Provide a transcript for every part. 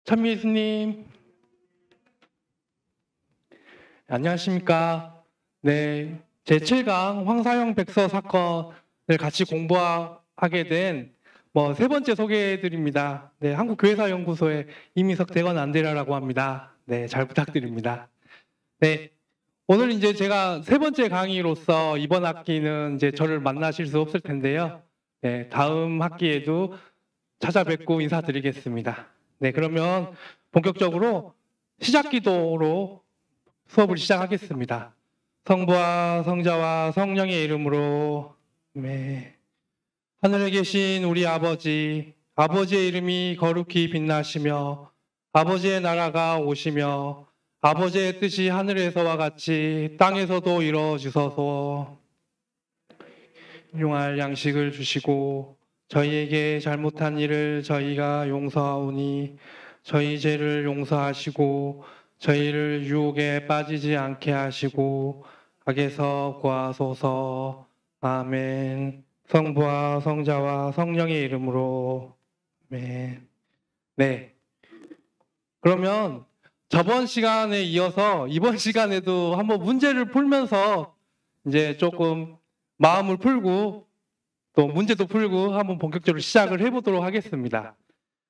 찬미 예수님, 안녕하십니까? 네, 제7강 황사형 백서 사건을 같이 공부하게 된 세 번째 소개해드립니다. 네, 한국교회사연구소의 이민석 대건 안대라라고 합니다. 네, 잘 부탁드립니다. 네, 오늘 이제 제가 세 번째 강의로서 이번 학기는 이제 저를 만나실 수 없을 텐데요. 네, 다음 학기에도 찾아뵙고 인사드리겠습니다. 네, 그러면 본격적으로 시작기도로 수업을 시작하겠습니다. 성부와 성자와 성령의 이름으로. 네. 하늘에 계신 우리 아버지, 아버지의 이름이 거룩히 빛나시며 아버지의 나라가 오시며 아버지의 뜻이 하늘에서와 같이 땅에서도 이루어지소서. 일용할 양식을 주시고 저희에게 잘못한 일을 저희가 용서하오니 저희 죄를 용서하시고 저희를 유혹에 빠지지 않게 하시고 악에서 구하소서. 아멘. 성부와 성자와 성령의 이름으로. 아멘. 네. 그러면 저번 시간에 이어서 이번 시간에도 한번 문제를 풀면서 이제 조금 마음을 풀고 또 문제도 풀고 한번 본격적으로 시작을 해보도록 하겠습니다.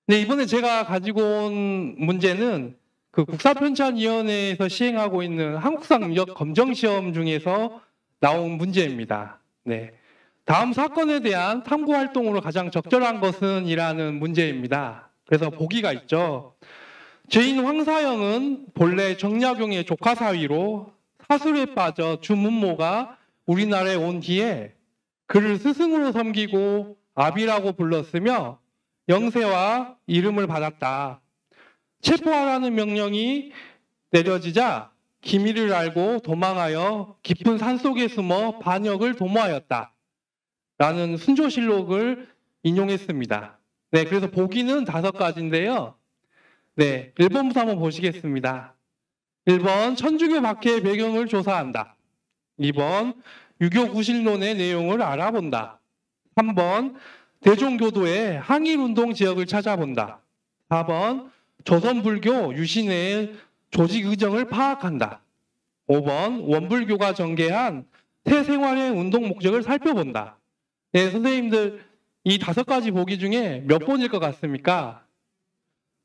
네, 이번에 제가 가지고 온 문제는 그 국사편찬위원회에서 시행하고 있는 한국사 능력 검정시험 중에서 나온 문제입니다. 네, 다음 사건에 대한 탐구 활동으로 가장 적절한 것은 이라는 문제입니다. 그래서 보기가 있죠. 죄인 황사형은 본래 정약용의 조카 사위로 사술에 빠져 주문모가 우리나라에 온 뒤에 그를 스승으로 섬기고 아비라고 불렀으며 영세와 이름을 받았다. 체포하라는 명령이 내려지자 기밀을 알고 도망하여 깊은 산속에 숨어 반역을 도모하였다. 라는 순조실록을 인용했습니다. 네, 그래서 보기는 5가지인데요. 네, 1번부터 한번 보시겠습니다. 1번, 천주교 박해의 배경을 조사한다. 2번, 유교 구실론의 내용을 알아본다. 3번, 대종교도의 항일운동 지역을 찾아본다. 4번, 조선불교 유신회의 조직 의정을 파악한다. 5번, 원불교가 전개한 태생활의 운동 목적을 살펴본다. 네, 선생님들 이 5가지 보기 중에 몇 번일 것 같습니까?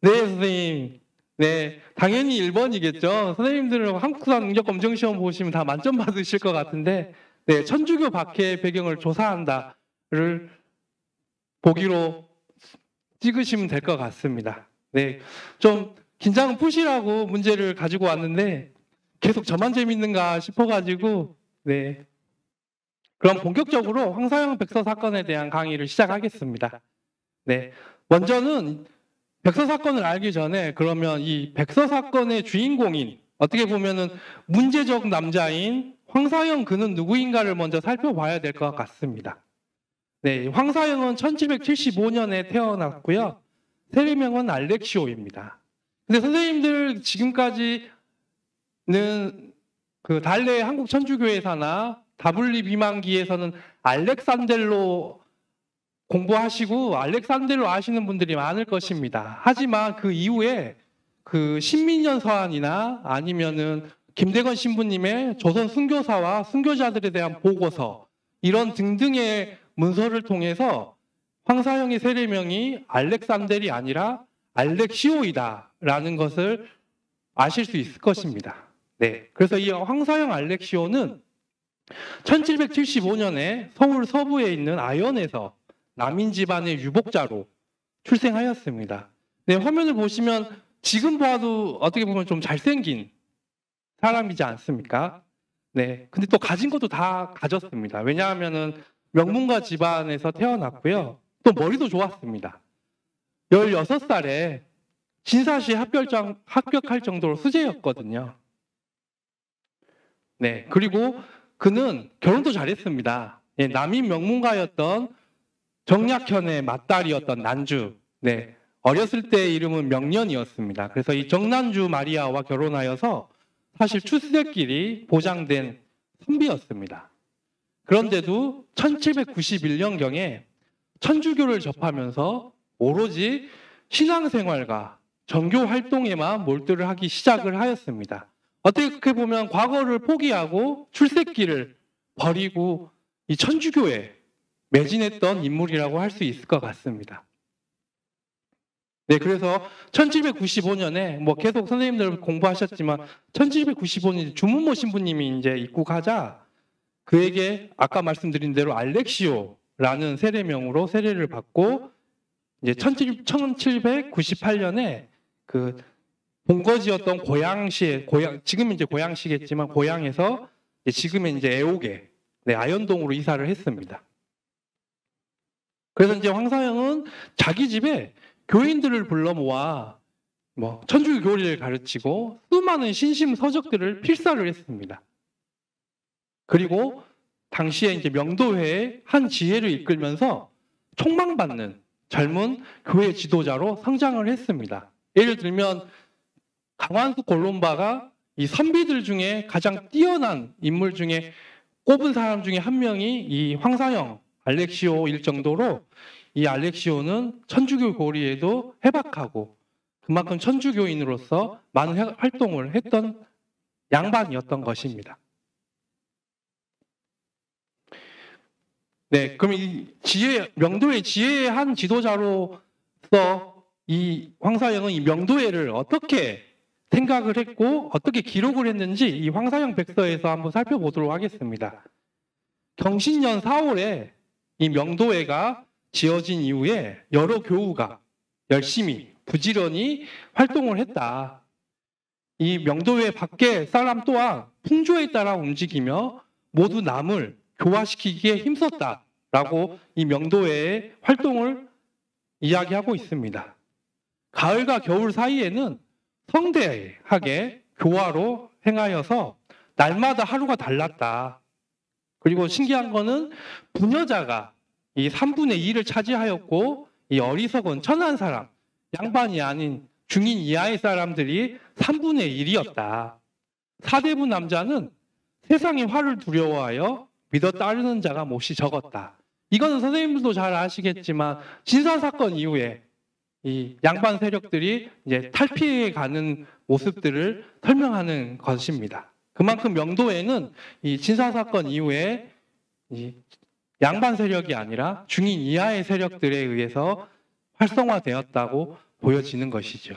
네, 선생님. 네, 당연히 1번이겠죠. 선생님들은 한국사 능력 검정 시험 보시면 다 만점 받으실 것 같은데, 네, 천주교 박해의 배경을 조사한다를 보기로 찍으시면 될 것 같습니다. 네, 좀 긴장 푸시라고 문제를 가지고 왔는데 계속 저만 재밌는가 싶어가지고, 네, 그럼 본격적으로 황사형 백서 사건에 대한 강의를 시작하겠습니다. 네, 먼저는 백서 사건을 알기 전에 그러면 이 백서 사건의 주인공인, 어떻게 보면은 문제적 남자인 황사형 그는 누구인가를 먼저 살펴봐야 될 것 같습니다. 네, 황사형은 1775년에 태어났고요. 세례명은 알렉시오입니다. 근데 선생님들 지금까지는 그 달래 한국천주교회사나 다블리 비만기에서는 알렉산델로 공부하시고 알렉산델로 아시는 분들이 많을 것입니다. 하지만 그 이후에 그 신민년 서한이나 아니면은 김대건 신부님의 조선 순교사와 순교자들에 대한 보고서 이런 등등의 문서를 통해서 황사형의 세례명이 알렉산델이 아니라 알렉시오이다라는 것을 아실 수 있을 것입니다. 네, 그래서 이 황사형 알렉시오는 1775년에 서울 서부에 있는 아연에서 남인 집안의 유복자로 출생하였습니다. 네, 화면을 보시면 지금 봐도 어떻게 보면 좀 잘생긴 사람이지 않습니까? 네, 근데 또 가진 것도 다 가졌습니다. 왜냐하면은 명문가 집안에서 태어났고요. 또 머리도 좋았습니다. 16살에 진사시에 합격할 정도로 수재였거든요. 네, 그리고 그는 결혼도 잘했습니다. 남인 명문가였던 정약현의 맏딸이었던 난주. 어렸을 때 이름은 명년이었습니다. 그래서 이 정난주 마리아와 결혼하여서 사실 출세길이 보장된 선비였습니다. 그런데도 1791년경에 천주교를 접하면서 오로지 신앙생활과 정교 활동에만 몰두를 하기 시작을 하였습니다. 어떻게 보면 과거를 포기하고 출세길을 버리고 이 천주교에 매진했던 인물이라고 할 수 있을 것 같습니다. 그래서 1795년에 계속 선생님들 공부하셨지만 1795년 주문모 신부님이 이제 입국하자 그에게 아까 말씀드린 대로 알렉시오라는 세례명으로 세례를 받고 이제 1798년에 그 본거지였던 고양시에 지금 이제 고양시겠지만 고양에서 지금의 이제 애옥에 아현동으로 이사를 했습니다. 그래서 이제 황사영은 자기 집에 교인들을 불러 모아 천주교 교리를 가르치고 수많은 신심 서적들을 필사를 했습니다. 그리고 당시에 이제 명도회의 한 지혜를 이끌면서 촉망받는 젊은 교회 지도자로 성장을 했습니다. 예를 들면 강완수 골롬바가 이 선비들 중에 가장 뛰어난 인물 중에 꼽은 사람 중에 한 명이 이 황사영 알렉시오일 정도로 이 알렉시오는 천주교 교리에도 해박하고 그만큼 천주교인으로서 많은 활동을 했던 양반이었던 것입니다. 그럼 이 명도회 지혜의 한 지도자로서 이 황사영은 이 명도회를 어떻게 생각을 했고 어떻게 기록을 했는지 이 황사영 백서에서 한번 살펴보도록 하겠습니다. 경신년 4월에 이 명도회가 지어진 이후에 여러 교우가 열심히 부지런히 활동을 했다. 이 명도회 밖에 사람 또한 풍조에 따라 움직이며 모두 남을 교화시키기에 힘썼다라고 이 명도회의 활동을 이야기하고 있습니다. 가을과 겨울 사이에는 성대하게 교화로 행하여서 날마다 하루가 달랐다. 그리고 신기한 거는 부녀자가 이 3분의 2를 차지하였고 이 어리석은 천한 사람, 양반이 아닌 중인 이하의 사람들이 3분의 1이었다. 사대부 남자는 세상의 화를 두려워하여 믿어 따르는 자가 몹시 적었다. 이거는 선생님들도 잘 아시겠지만 진사 사건 이후에 이 양반 세력들이 이제 탈피해가는 모습들을 설명하는 것입니다. 그만큼 명도회는 이 진사 사건 이후에 이 양반 세력이 아니라 중인 이하의 세력들에 의해서 활성화되었다고 보여지는 것이죠.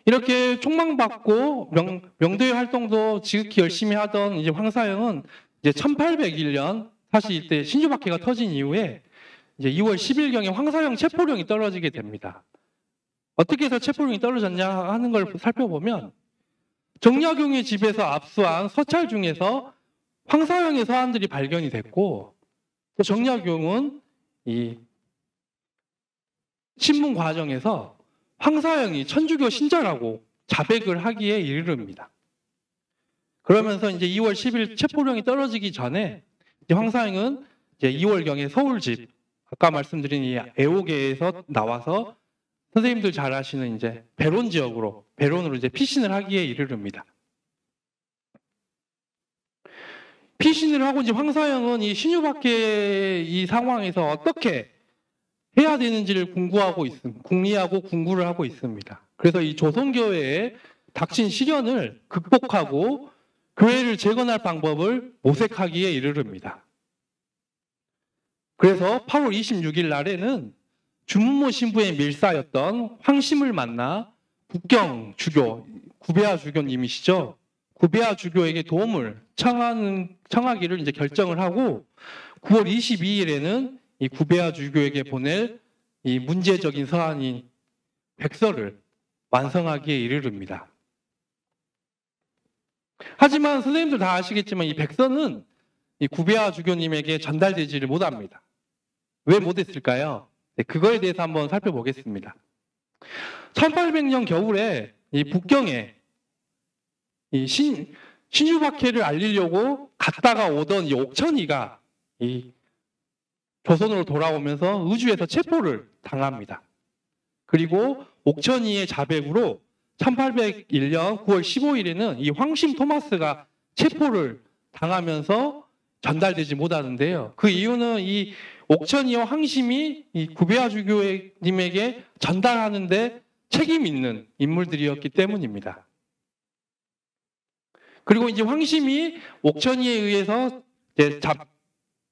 이렇게 촉망받고 명도회 활동도 지극히 열심히 하던 이제 황사영은 이제 1801년 사실 이때 신주박해가 터진 이후에 이제 2월 10일경에 황사영 체포령이 떨어지게 됩니다. 어떻게 해서 체포령이 떨어졌냐 하는 걸 살펴보면 정약용의 집에서 압수한 서찰 중에서 황사영의 서한들이 발견이 됐고 또 정약용은 이 신문 과정에서 황사영이 천주교 신자라고 자백을 하기에 이르릅니다. 그러면서 이제 2월 10일 체포령이 떨어지기 전에 이제 황사영은 이제 2월경에 서울집 아까 말씀드린 이 애호계에서 나와서 선생님들 잘 아시는 이제 배론으로 이제 피신을 하기에 이르릅니다. 피신을 하고 이제 황사영은 이 신유박해 이 상황에서 어떻게 해야 되는지를 궁리하고 궁구를 하고 있습니다. 그래서 이 조선교회에 닥친 시련을 극복하고 교회를 재건할 방법을 모색하기에 이르릅니다. 그래서 8월 26일 날에는 주문모 신부의 밀사였던 황심을 만나 북경 주교, 구배아 주교님이시죠. 구배아 주교에게 도움을 청하기를 이제 결정을 하고 9월 22일에는 이 구배아 주교에게 보낼 이 문제적인 서한인 백서를 완성하기에 이르릅니다. 하지만 선생님들 다 아시겠지만 이 백서는 이 구배아 주교님에게 전달되지를 못합니다. 왜 못했을까요? 그거에 대해서 한번 살펴보겠습니다. 1800년 겨울에 이 북경에 이 신유박해를 알리려고 갔다가 오던 이 옥천이가 이 조선으로 돌아오면서 의주에서 체포를 당합니다. 그리고 옥천이의 자백으로 1801년 9월 15일에는 이 황심 토마스가 체포를 당하면서 전달되지 못하는데요. 그 이유는 이 옥천이와 황심이 이 구베아 주교님에게 전달하는데 책임 있는 인물들이었기 때문입니다. 그리고 이제 황심이 옥천이에 의해서 이제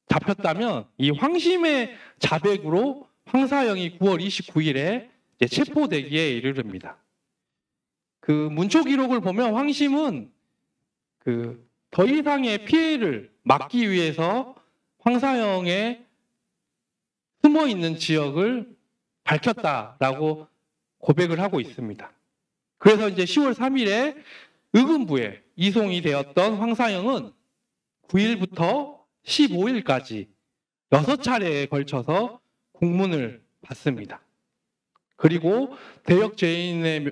잡혔다면 이 황심의 자백으로 황사영이 9월 29일에 체포되기에 이르릅니다. 그 문초 기록을 보면 황심은 그 더 이상의 피해를 막기 위해서 황사영의 숨어 있는 지역을 밝혔다라고 고백을 하고 있습니다. 그래서 이제 10월 3일에 의금부에 이송이 되었던 황사영은 9일부터 15일까지 6차례에 걸쳐서 국문을 받습니다. 그리고 대역 죄인의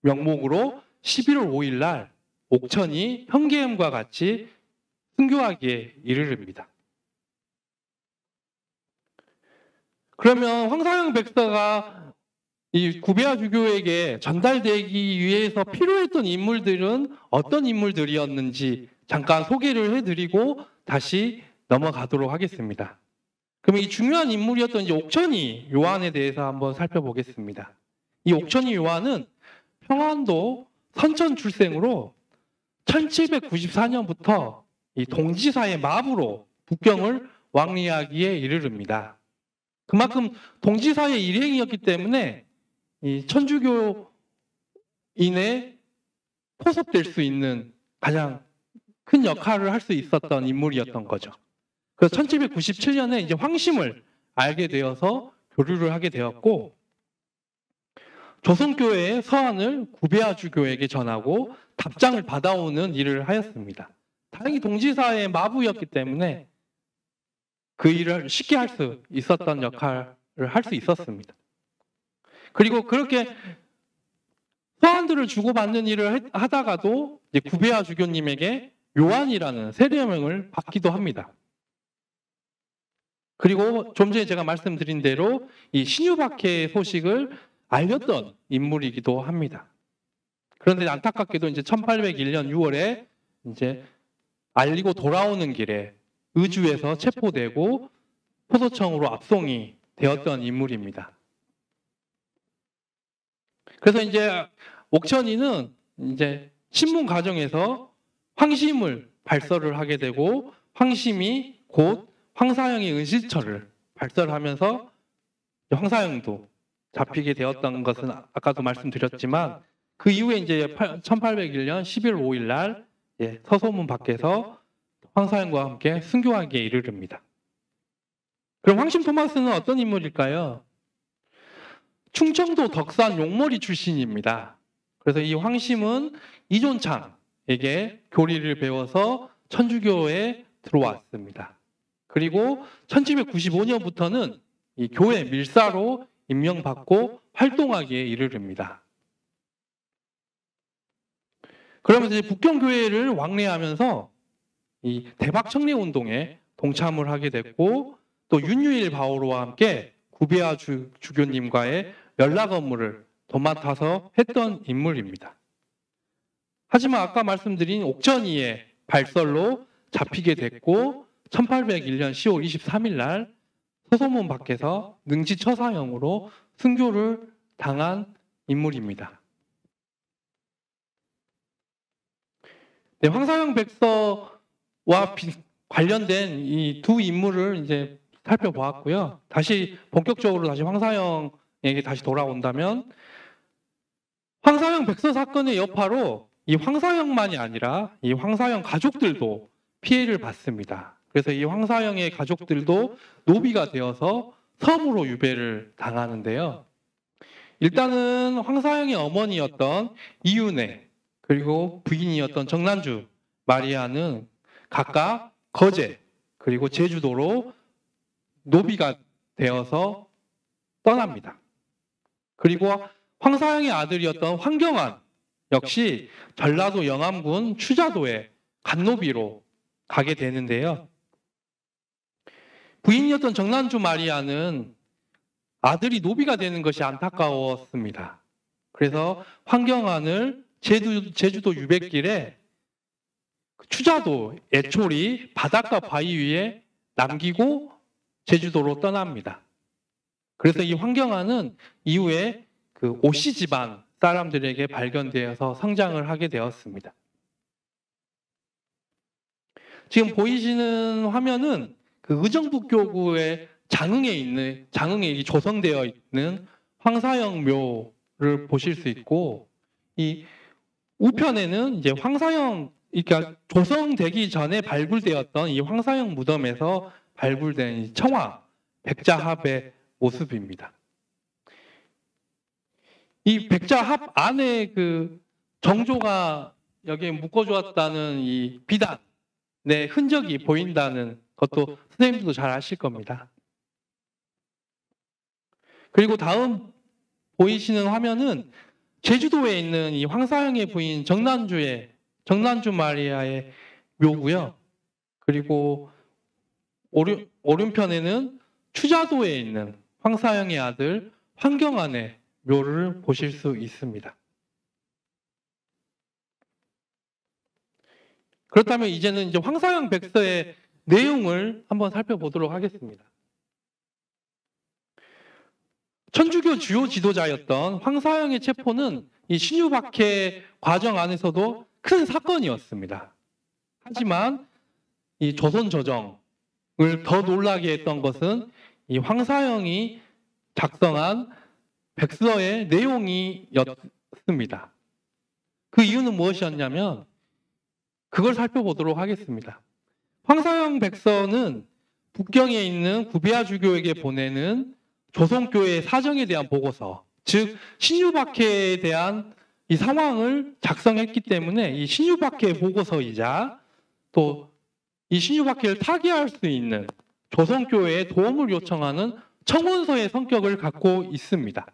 명목으로 11월 5일 날 옥천이 현계엠과 같이 순교하기에 이르릅니다. 그러면 황사영 백서가 이 구베아 주교에게 전달되기 위해서 필요했던 인물들은 어떤 인물들이었는지 잠깐 소개를 해드리고 다시 넘어가도록 하겠습니다. 그럼 이 중요한 인물이었던 이제 옥천이 요한에 대해서 한번 살펴보겠습니다. 이 옥천이 요한은 평안도 선천 출생으로 1794년부터 이 동지사의 마부로 북경을 왕래하기에 이르릅니다. 그만큼 동지사의 일행이었기 때문에 이 천주교인에 포섭될 수 있는 가장 큰 역할을 할 수 있었던 인물이었던 거죠. 그래서 1797년에 이제 황심을 알게 되어서 교류를 하게 되었고, 조선교회의 서한을 구베아 주교에게 전하고 답장을 받아오는 일을 하였습니다. 다행히 동지사의 마부였기 때문에 그 일을 쉽게 할 수 있었던 역할을 할 수 있었습니다. 그리고 그렇게 서한들을 주고받는 일을 하다가도 이제 구베아 주교님에게 요한이라는 세례명을 받기도 합니다. 그리고 좀 전에 제가 말씀드린 대로 이 신유박해의 소식을 알렸던 인물이기도 합니다. 그런데 안타깝게도 이제 1801년 6월에 이제 알리고 돌아오는 길에 의주에서 체포되고 포도청으로 압송이 되었던 인물입니다. 그래서 이제 옥천이는 이제 신문 과정에서 황심을 발설을 하게 되고, 황심이 곧 황사영의 은실처를 발설하면서 황사영도 잡히게 되었던 것은 아까도 말씀드렸지만, 그 이후에 이제 1801년 11월 5일 날 서소문 밖에서 황사영과 함께 순교하기에 이르릅니다. 그럼 황심 토마스는 어떤 인물일까요? 충청도 덕산 용머리 출신입니다. 그래서 이 황심은 이존창에게 교리를 배워서 천주교에 들어왔습니다. 그리고 1795년부터는 이 교회 밀사로 임명받고 활동하기에 이르릅니다. 그러면서 이제 북경교회를 왕래하면서 이 대박 청래 운동에 동참을 하게 됐고, 또 윤유일 바오로와 함께 구베아 주교님과의 연락 업무를 도맡아서 했던 인물입니다. 하지만 아까 말씀드린 옥천이의 발설로 잡히게 됐고, 1801년 10월 23일 날 서소문 밖에서 능지처사형으로 순교를 당한 인물입니다. 네, 황사영 백서와 관련된 이 두 인물을 이제 살펴보았고요. 다시 본격적으로 다시 황사영에게 다시 돌아온다면, 황사영 백서 사건의 여파로 이 황사영만이 아니라 이 황사영 가족들도 피해를 받습니다. 그래서 이 황사영의 가족들도 노비가 되어서 섬으로 유배를 당하는데요. 일단은 황사영의 어머니였던 이윤혜, 그리고 부인이었던 정난주 마리아는 각각 거제 그리고 제주도로 노비가 되어서 떠납니다. 그리고 황사영의 아들이었던 황경환, 역시 전라도 영암군 추자도에 간노비로 가게 되는데요. 부인이었던 정난주 마리아는 아들이 노비가 되는 것이 안타까웠습니다. 그래서 황경안을 제주도 유백길에 추자도 애초리 바닷가 바위 위에 남기고 제주도로 떠납니다. 그래서 이 황경안은 이후에 그 오씨 집안 사람들에게 발견되어서 성장을 하게 되었습니다. 지금 보이시는 화면은 그 의정부교구의 장흥에 조성되어 있는 황사형 묘를 보실 수 있고, 이 우편에는 이제 황사형, 그러니까 조성되기 전에 발굴되었던 이 황사형 무덤에서 발굴된 이 청화 백자합의 모습입니다. 이 백자합 안에 그 정조가 여기에 묶어주었다는 이 비단의 흔적이 보인다는 것도 선생님들도 잘 아실 겁니다. 그리고 다음 보이시는 화면은 제주도에 있는 이 황사형의 부인 정난주 마리아의 묘고요. 그리고 오른편에는 추자도에 있는 황사형의 아들 황경안의 묘를 보실 수 있습니다. 그렇다면 이제는 이제 황사형 백서의 내용을 한번 살펴보도록 하겠습니다. 천주교 주요 지도자였던 황사형의 체포는 이 신유박해 과정 안에서도 큰 사건이었습니다. 하지만 이 조선 조정을 더 놀라게 했던 것은 이 황사형이 작성한 백서의 내용이었습니다. 그 이유는 무엇이었냐면 그걸 살펴보도록 하겠습니다. 황사형 백서는 북경에 있는 구비아 주교에게 보내는 조선교회의 사정에 대한 보고서, 즉 신유박해에 대한 이 상황을 작성했기 때문에 이 신유박해 보고서이자 또 이 신유박해를 타개할 수 있는 조선교회의 도움을 요청하는 청원서의 성격을 갖고 있습니다.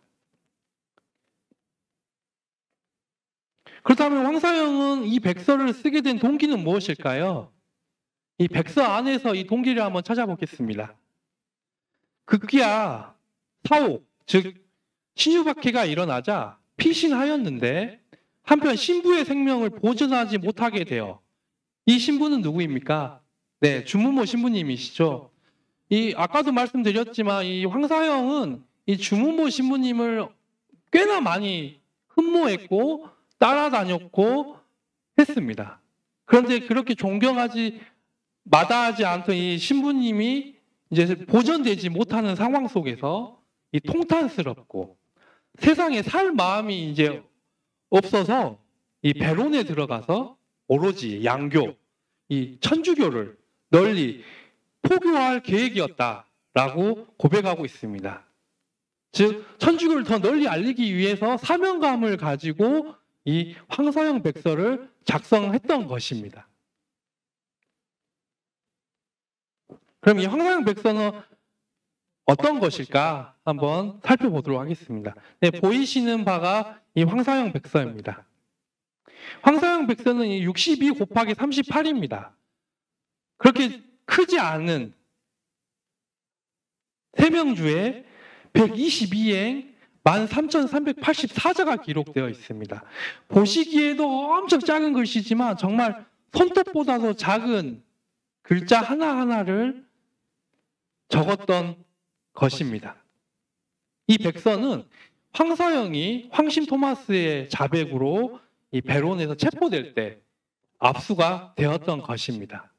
그렇다면 황사형은 이 백서를 쓰게 된 동기는 무엇일까요? 이 백서 안에서 이 동기를 한번 찾아보겠습니다. 급기야 사옥, 즉 신유박해가 일어나자 피신하였는데 한편 신부의 생명을 보존하지 못하게 되어, 이 신부는 누구입니까? 네, 주무모 신부님이시죠. 이 아까도 말씀드렸지만 이 황사형은 이 주무모 신부님을 꽤나 많이 흠모했고 따라다녔고 했습니다. 그런데 그렇게 존경하지 마다하지 않던 이 신부님이 이제 보존되지 못하는 상황 속에서 이 통탄스럽고 세상에 살 마음이 이제 없어서 이 배론에 들어가서 오로지 양교, 이 천주교를 널리 포교할 계획이었다라고 고백하고 있습니다. 즉 천주교를 더 널리 알리기 위해서 사명감을 가지고 이 황사형 백서를 작성했던 것입니다. 그럼 이 황사형 백서는 어떤 것일까 한번 살펴보도록 하겠습니다. 네, 보이시는 바가 이 황사형 백서입니다. 황사형 백서는 62 곱하기 38입니다. 그렇게 크지 않은 세명주에 122행 13,384자가 기록되어 있습니다. 보시기에도 엄청 작은 글씨지만 정말 손톱보다도 작은 글자 하나하나를 적었던 것입니다. 이 백서는 황사형이 황심 토마스의 자백으로 이 베론에서 체포될 때 압수가 되었던 것입니다.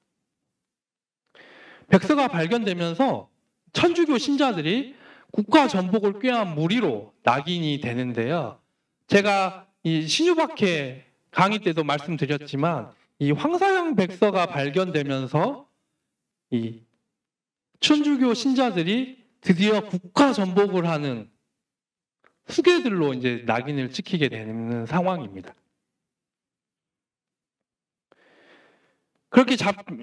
백서가 발견되면서 천주교 신자들이 국가 전복을 꾀한 무리로 낙인이 되는데요. 제가 이 신유박해 강의 때도 말씀드렸지만 이 황사형 백서가 발견되면서 이 천주교 신자들이 드디어 국가 전복을 하는 수괴들로 이제 낙인을 찍히게 되는 상황입니다.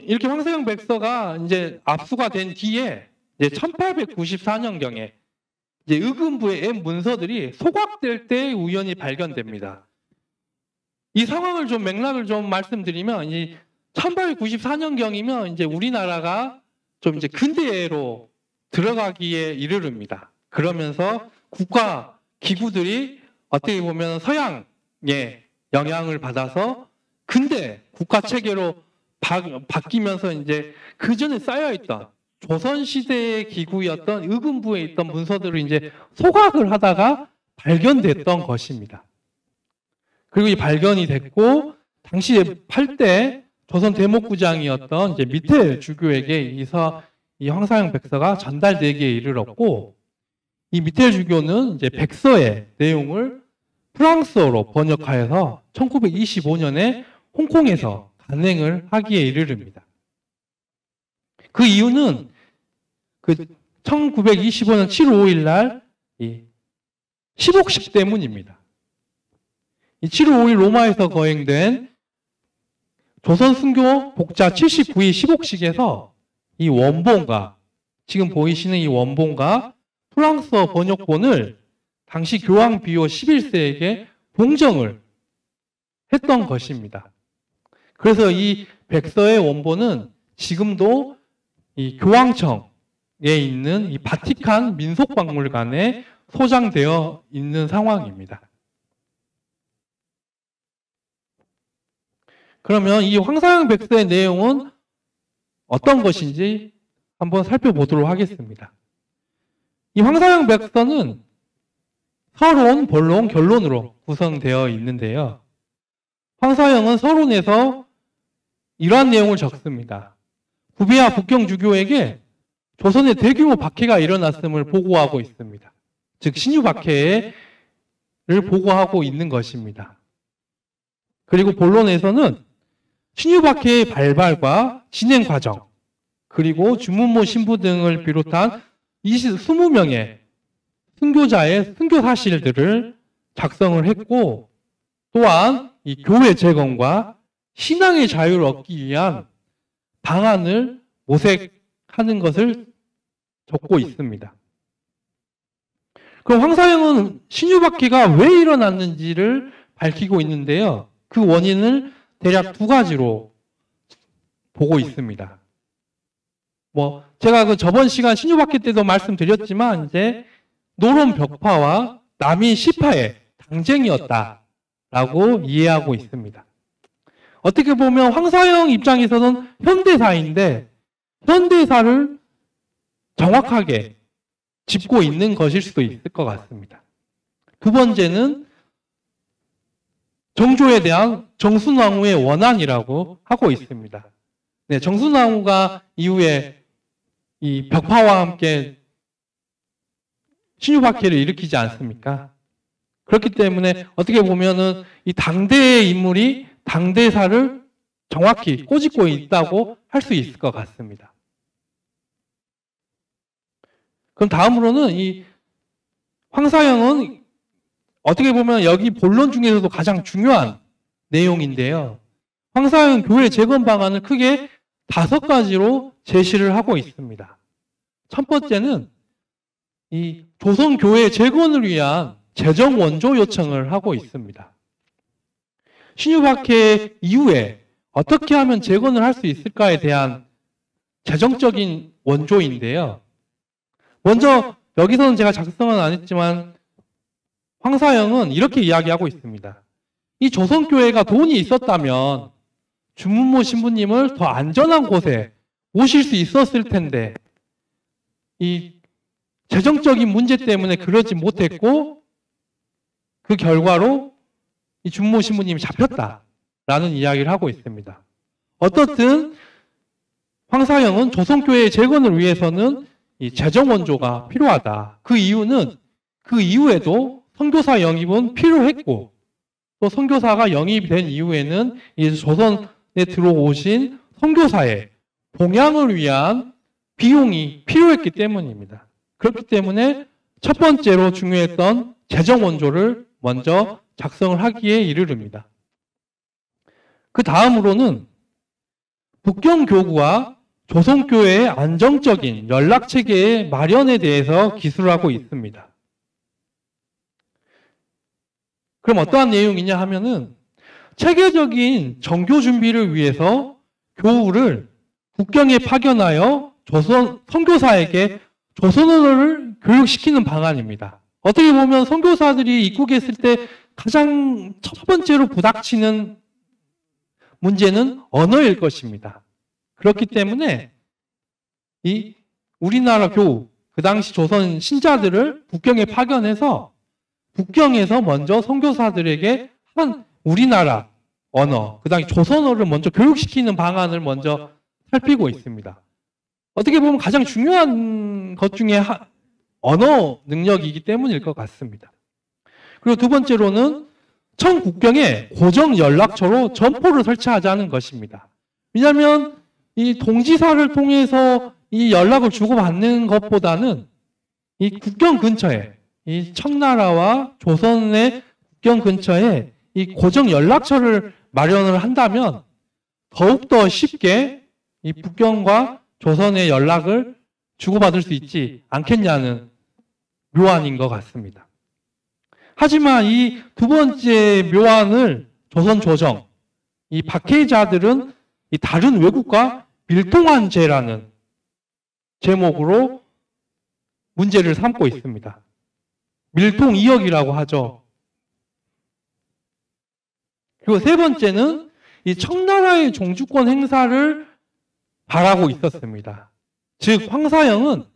이렇게 황사형 백서가 이제 압수가 된 뒤에 이제 1894년경에 이제 의금부의 문서들이 소각될 때 우연히 발견됩니다. 이 상황을 좀 맥락을 좀 말씀드리면 이 1894년경이면 이제 우리나라가 좀 이제 근대로 들어가기에 이르릅니다. 그러면서 국가 기구들이 어떻게 보면 서양의 영향을 받아서 근대 국가 체계로 바뀌면서 이제 그 전에 쌓여있던 조선 시대의 기구였던 의금부에 있던 문서들을 이제 소각을 하다가 발견됐던 것입니다. 그리고 이 발견이 됐고 당시에 8대 조선 대목구장이었던 이제 미텔 주교에게 이 황사영 백서가 전달되기에 이르렀고 이 미텔 주교는 이제 백서의 내용을 프랑스어로 번역하여서 1925년에 홍콩에서 간행을 하기에 이르릅니다. 그 이유는 그 1925년 7월 5일 날 이 10옥식 때문입니다. 이 7월 5일 로마에서 거행된 조선 순교 복자 79위 10옥식에서 이 원본과 지금 보이시는 이 원본과 프랑스어 번역본을 당시 교황 비오 11세에게 봉정을 했던 것입니다. 그래서 이 백서의 원본은 지금도 이 교황청에 있는 이 바티칸 민속박물관에 소장되어 있는 상황입니다. 그러면 이 황사영 백서의 내용은 어떤 것인지 한번 살펴보도록 하겠습니다. 이 황사영 백서는 서론, 본론, 결론으로 구성되어 있는데요. 황사영은 서론에서 이러한 내용을 적습니다. 구비하 북경주교에게 조선의 대규모 박해가 일어났음을 보고하고 있습니다. 즉 신유 박해를 보고하고 있는 것입니다. 그리고 본론에서는 신유 박해의 발발과 진행 과정, 그리고 주문모 신부 등을 비롯한 20명의 순교자의 순교 사실들을 작성을 했고, 또한 이 교회 재건과 신앙의 자유를 얻기 위한 방안을 모색하는 것을 적고 있습니다. 그럼 황사영은 신유박해가 왜 일어났는지를 밝히고 있는데요. 그 원인을 대략 두 가지로 보고 있습니다. 제가 그 저번 시간 신유박해 때도 말씀드렸지만 이제 노론 벽파와 남인 시파의 당쟁이었다라고 이해하고 있습니다. 어떻게 보면 황사영 입장에서는 현대사인데 현대사를 정확하게 짚고 있는 것일 수도 있을 것 같습니다. 두 번째는 정조에 대한 정순왕후의 원한이라고 하고 있습니다. 네, 정순왕후가 이후에 이 벽파와 함께 신유박해를 일으키지 않습니까? 그렇기 때문에 어떻게 보면은 이 당대의 인물이 당대사를 정확히 꼬집고 있다고 할 수 있을 것 같습니다. 그럼 다음으로는 이 황사영은 어떻게 보면 여기 본론 중에서도 가장 중요한 내용인데요. 황사영 교회 재건 방안을 크게 5가지로 제시를 하고 있습니다. 첫 번째는 이 조선 교회 재건을 위한 재정 원조 요청을 하고 있습니다. 신유박해 이후에 어떻게 하면 재건을 할 수 있을까에 대한 재정적인 원조인데요. 먼저 여기서는 제가 작성은 안 했지만 황사영은 이렇게 이야기하고 있습니다. 이 조선교회가 돈이 있었다면 주문모 신부님을 더 안전한 곳에 모실 수 있었을 텐데 이 재정적인 문제 때문에 그러지 못했고 그 결과로 이 주문모 신부님이 잡혔다라는 이야기를 하고 있습니다. 어떻든 황사영은 조선교회의 재건을 위해서는 이 재정 원조가 필요하다. 그 이유는 그 이후에도 선교사 영입은 필요했고 또 선교사가 영입된 이후에는 이 조선에 들어오신 선교사의 봉양을 위한 비용이 필요했기 때문입니다. 그렇기 때문에 첫 번째로 중요했던 재정 원조를 먼저 작성을 하기에 이르릅니다. 그 다음으로는 북경교구와 조선교회의 안정적인 연락체계의 마련에 대해서 기술을 하고 있습니다. 그럼 어떠한 내용이냐 하면은 체계적인 정교 준비를 위해서 교우를 국경에 파견하여 선교사에게 조선 언어를 교육시키는 방안입니다. 어떻게 보면 선교사들이 입국에 있을 때 가장 첫 번째로 부닥치는 문제는 언어일 것입니다. 그렇기 때문에 이 우리나라 교우, 그 당시 조선 신자들을 국경에 파견해서 국경에서 먼저 선교사들에게 한 우리나라 언어, 그 당시 조선어를 먼저 교육시키는 방안을 먼저 살피고 있습니다. 어떻게 보면 가장 중요한 것 중에 언어 능력이기 때문일 것 같습니다. 그리고 두 번째로는 청 국경에 고정 연락처로 점포를 설치하자는 것입니다. 왜냐하면 이 동지사를 통해서 이 연락을 주고받는 것보다는 이 국경 근처에, 이 청나라와 조선의 국경 근처에 이 고정 연락처를 마련을 한다면 더욱더 쉽게 이 국경과 조선의 연락을 주고받을 수 있지 않겠냐는 묘안인 것 같습니다. 하지만 이 두 번째 묘안을 조선 조정, 이 박해자들은 이 다른 외국과 밀통한 죄라는 제목으로 문제를 삼고 있습니다. 밀통 2억이라고 하죠. 그리고 세 번째는 이 청나라의 종주권 행사를 바라고 있었습니다. 즉 황사영은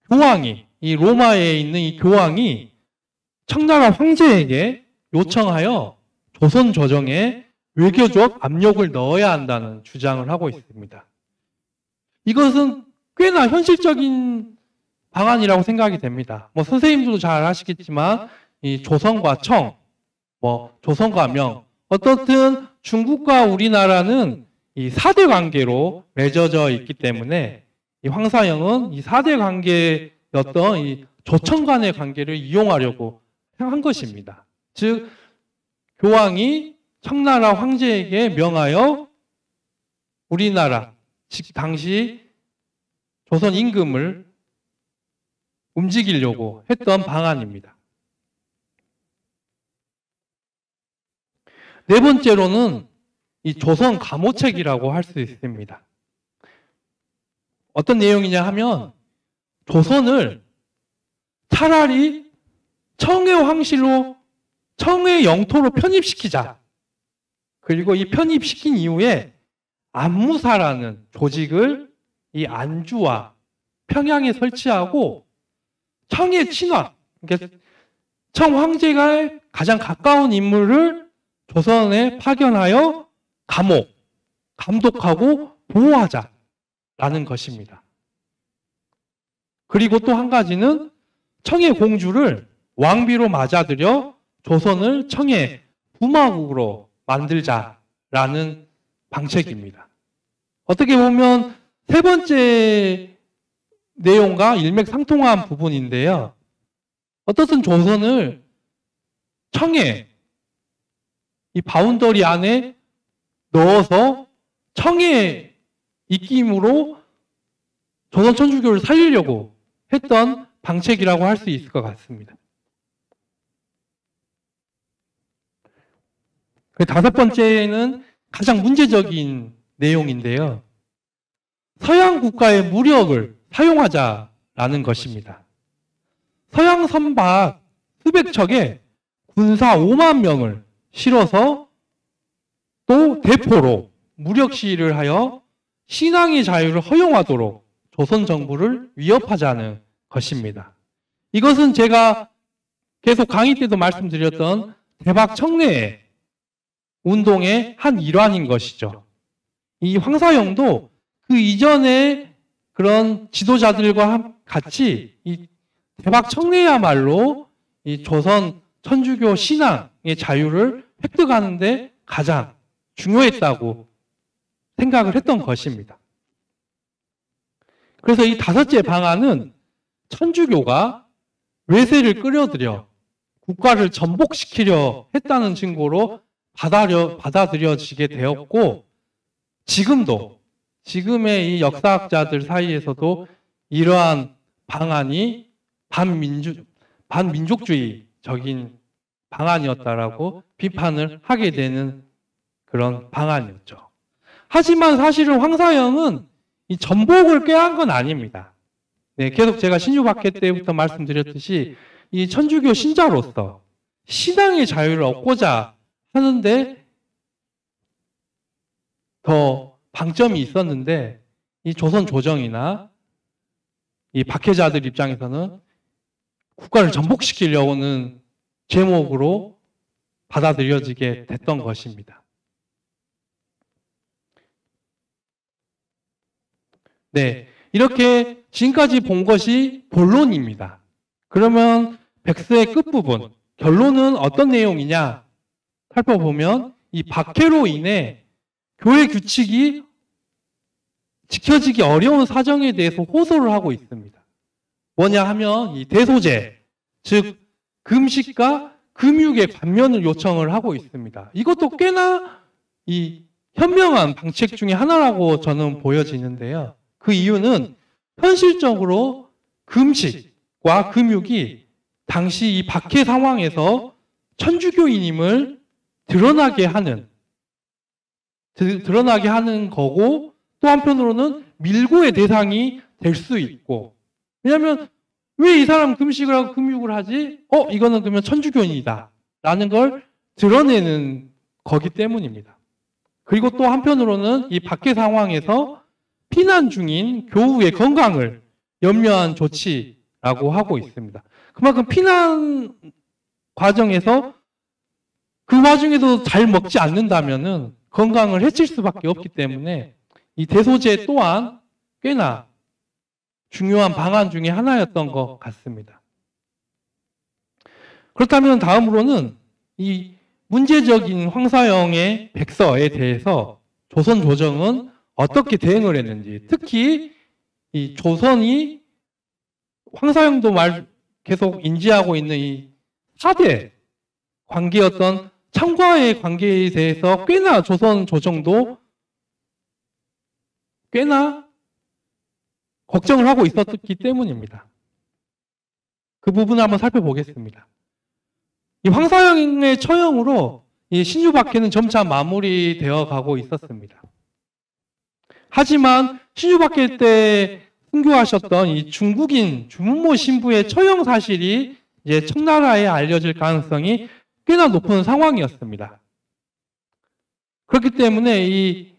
교황이, 이 로마에 있는 이 교황이 청나라 황제에게 요청하여 조선 조정에 외교적 압력을 넣어야 한다는 주장을 하고 있습니다. 이것은 꽤나 현실적인 방안이라고 생각이 됩니다. 선생님들도 잘 아시겠지만 이 조선과 청, 조선과 명, 어떻든 중국과 우리나라는 이 4대 관계로 맺어져 있기 때문에 이 황사영은 이 4대 관계였던 이 조청 간의 관계를 이용하려고 한 것입니다. 즉 교황이 청나라 황제에게 명하여 우리나라, 즉 당시 조선 임금을 움직이려고 했던 방안입니다. 네 번째로는 이 조선 감호책이라고 할 수 있습니다. 어떤 내용이냐 하면 조선을 차라리 청해 황실로 청해 영토로 편입시키자. 그리고 이 편입시킨 이후에 안무사라는 조직을 이 안주와 평양에 설치하고 청해 친화, 그러니까 청 황제가 가장 가까운 인물을 조선에 파견하여 감독하고 보호하자라는 것입니다. 그리고 또 한 가지는 청해 공주를 왕비로 맞아들여 조선을 청해 부마국으로 만들자라는 방책입니다. 어떻게 보면 세 번째 내용과 일맥상통한 부분인데요. 어떻든 조선을 청해, 이 바운더리 안에 넣어서 청해 입김으로 조선 천주교를 살리려고 했던 방책이라고 할 수 있을 것 같습니다. 다섯 번째는 가장 문제적인 내용인데요. 서양 국가의 무력을 사용하자라는 것입니다. 서양 선박 수백 척에 군사 5만 명을 실어서 또 대포로 무력 시위를 하여 신앙의 자유를 허용하도록 조선 정부를 위협하자는 것입니다. 이것은 제가 계속 강의 때도 말씀드렸던 대박 청래 운동의 한 일환인 것이죠. 이 황사영도 그 이전에 그런 지도자들과 같이 이 대박 청래야말로 이 조선 천주교 신앙의 자유를 획득하는데 가장 중요했다고 생각을 했던 것입니다. 그래서 이 다섯째 방안은 천주교가 외세를 끌어들여 국가를 전복시키려 했다는 증거로 받아들여지게 되었고, 지금의 이 역사학자들 사이에서도 이러한 방안이 반민족주의적인 방안이었다라고 비판을 하게 되는 그런 방안이었죠. 하지만 사실은 황사영은 이 전복을 꾀한 건 아닙니다. 네, 계속 제가 신유박해 때부터 말씀드렸듯이 이 천주교 신자로서 신앙의 자유를 얻고자 하는데 더 방점이 있었는데 이 조선 조정이나 이 박해자들 입장에서는 국가를 전복시키려는 제목으로 받아들여지게 됐던 것입니다. 네, 이렇게 지금까지 본 것이 본론입니다. 그러면 백서의 끝부분, 결론은 어떤 내용이냐 살펴보면 이 박해로 인해 교회 규칙이 지켜지기 어려운 사정에 대해서 호소를 하고 있습니다. 뭐냐 하면 이 대소제, 즉 금식과 금육의 관면을 요청을 하고 있습니다. 이것도 꽤나 이 현명한 방책 중에 하나라고 저는 보여지는데요. 그 이유는 현실적으로 금식과 금육이 당시 이 박해 상황에서 천주교인임을 드러나게 하는 거고, 또 한편으로는 밀고의 대상이 될 수 있고, 왜냐하면 왜 이 사람 금식을 하고 금육을 하지? 이거는 그러면 천주교인이다 라는 걸 드러내는 거기 때문입니다. 그리고 또 한편으로는 이 박해 상황에서 피난 중인 교우의 건강을 염려한 조치라고 하고 있습니다. 그만큼 피난 과정에서 그 와중에도 잘 먹지 않는다면은 건강을 해칠 수밖에 없기 때문에 이 대소제 또한 꽤나 중요한 방안 중에 하나였던 것 같습니다. 그렇다면 다음으로는 이 문제적인 황사영의 백서에 대해서 조선 조정은 어떻게 대응을 했는지, 특히 이 조선이 황사영도 계속 인지하고 있는 이 4대 관계였던 청과의 관계에 대해서 꽤나 조선 조정도 꽤나 걱정을 하고 있었기 때문입니다. 그 부분을 한번 살펴보겠습니다. 이 황사영의 처형으로 이 신유박해는 점차 마무리되어 가고 있었습니다. 하지만 신유박해 때 순교하셨던 이 중국인 주문모 신부의 처형 사실이 이제 청나라에 알려질 가능성이 꽤나 높은 상황이었습니다. 그렇기 때문에 이